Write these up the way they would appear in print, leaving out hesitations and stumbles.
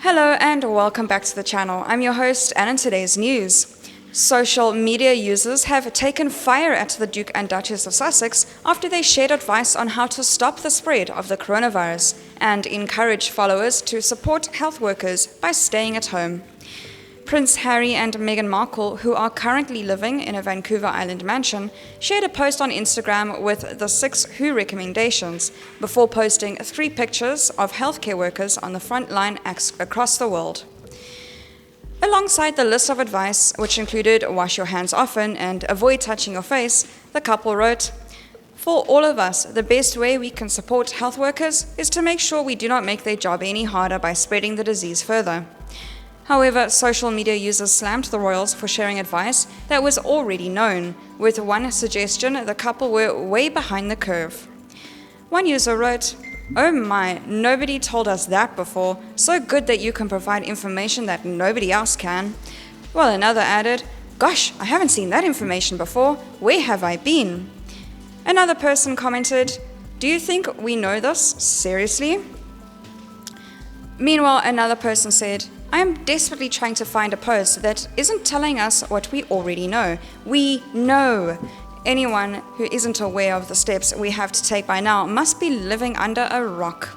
Hello and welcome back to the channel. I'm your host, and in today's news, social media users have taken fire at the Duke and Duchess of Sussex after they shared advice on how to stop the spread of the coronavirus and encourage followers to support health workers by staying at home. Prince Harry and Meghan Markle, who are currently living in a Vancouver Island mansion, shared a post on Instagram with the 6 WHO recommendations before posting 3 pictures of healthcare workers on the front line across the world. Alongside the list of advice, which included wash your hands often and avoid touching your face, the couple wrote, "For all of us, the best way we can support health workers is to make sure we do not make their job any harder by spreading the disease further." However, social media users slammed the royals for sharing advice that was already known, with one suggestion the couple were way behind the curve. One user wrote, "Oh my, nobody told us that before. So good that you can provide information that nobody else can." While another added, "Gosh, I haven't seen that information before. Where have I been?" Another person commented, "Do you think we know this? Seriously?" Meanwhile, another person said, "I am desperately trying to find a post that isn't telling us what we already know. We know. Anyone who isn't aware of the steps we have to take by now must be living under a rock."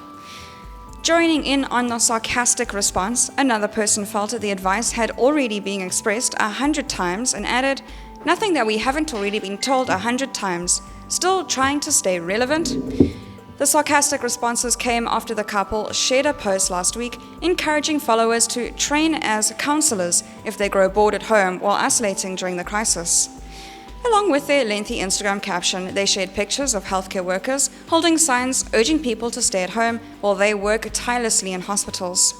Joining in on the sarcastic response, another person felt that the advice had already been expressed 100 times and added, "Nothing that we haven't already been told 100 times. Still trying to stay relevant?" The sarcastic responses came after the couple shared a post last week encouraging followers to train as counselors if they grow bored at home while isolating during the crisis. Along with their lengthy Instagram caption, they shared pictures of healthcare workers holding signs urging people to stay at home while they work tirelessly in hospitals.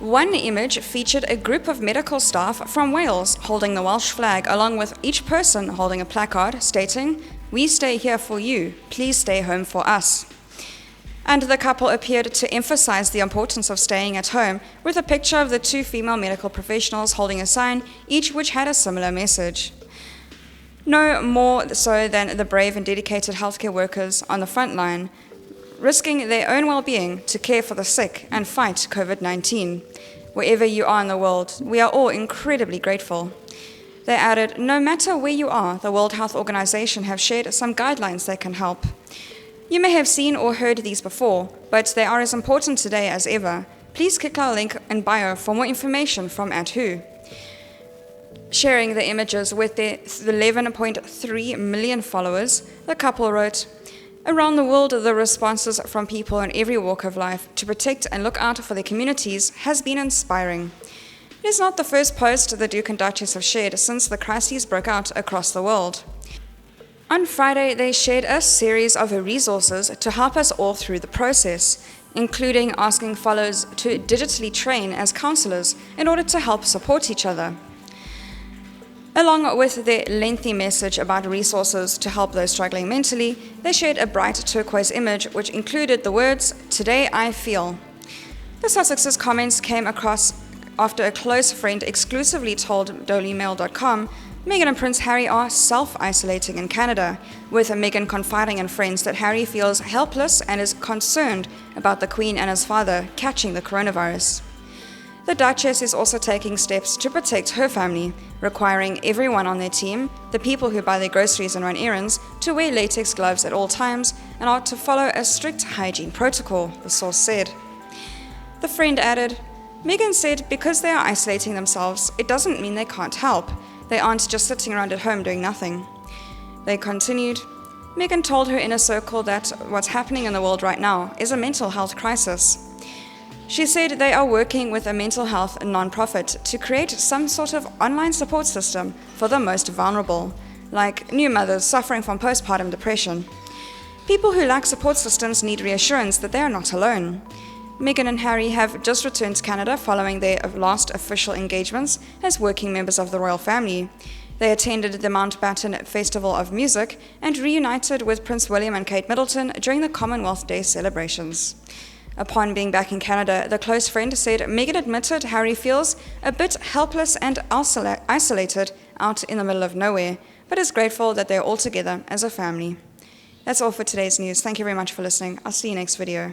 One image featured a group of medical staff from Wales holding the Welsh flag, along with each person holding a placard stating, "We stay here for you, please stay home for us." And the couple appeared to emphasize the importance of staying at home, with a picture of the 2 female medical professionals holding a sign, each which had a similar message. No more so than the brave and dedicated healthcare workers on the front line, risking their own well-being to care for the sick and fight COVID-19. Wherever you are in the world, we are all incredibly grateful. They added, "No matter where you are, the World Health Organization have shared some guidelines that can help. You may have seen or heard these before, but they are as important today as ever. Please click our link in bio for more information from @WHO. Sharing the images with their 11.3 million followers, the couple wrote, "Around the world, the responses from people in every walk of life to protect and look out for their communities has been inspiring." It is not the first post the Duke and Duchess have shared since the crises broke out across the world. On Friday, they shared a series of resources to help us all through the process, including asking followers to digitally train as counselors in order to help support each other. Along with their lengthy message about resources to help those struggling mentally, they shared a bright turquoise image which included the words, "Today I feel." The Sussexes' comments came across after a close friend exclusively told dailymail.com Meghan and Prince Harry are self-isolating in Canada, with Meghan confiding in friends that Harry feels helpless and is concerned about the Queen and his father catching the coronavirus. The Duchess is also taking steps to protect her family, requiring everyone on their team, the people who buy their groceries and run errands, to wear latex gloves at all times and are to follow a strict hygiene protocol, the source said. The friend added, "Meghan said because they are isolating themselves, it doesn't mean they can't help. They aren't just sitting around at home doing nothing." They continued, "Meghan told her inner circle that what's happening in the world right now is a mental health crisis. She said they are working with a mental health non-profit to create some sort of online support system for the most vulnerable, like new mothers suffering from postpartum depression. People who lack support systems need reassurance that they are not alone." Meghan and Harry have just returned to Canada following their last official engagements as working members of the royal family. They attended the Mountbatten Festival of Music and reunited with Prince William and Kate Middleton during the Commonwealth Day celebrations. Upon being back in Canada, the close friend said Meghan admitted Harry feels a bit helpless and isolated out in the middle of nowhere, but is grateful that they are all together as a family. That's all for today's news. Thank you very much for listening. I'll see you next video.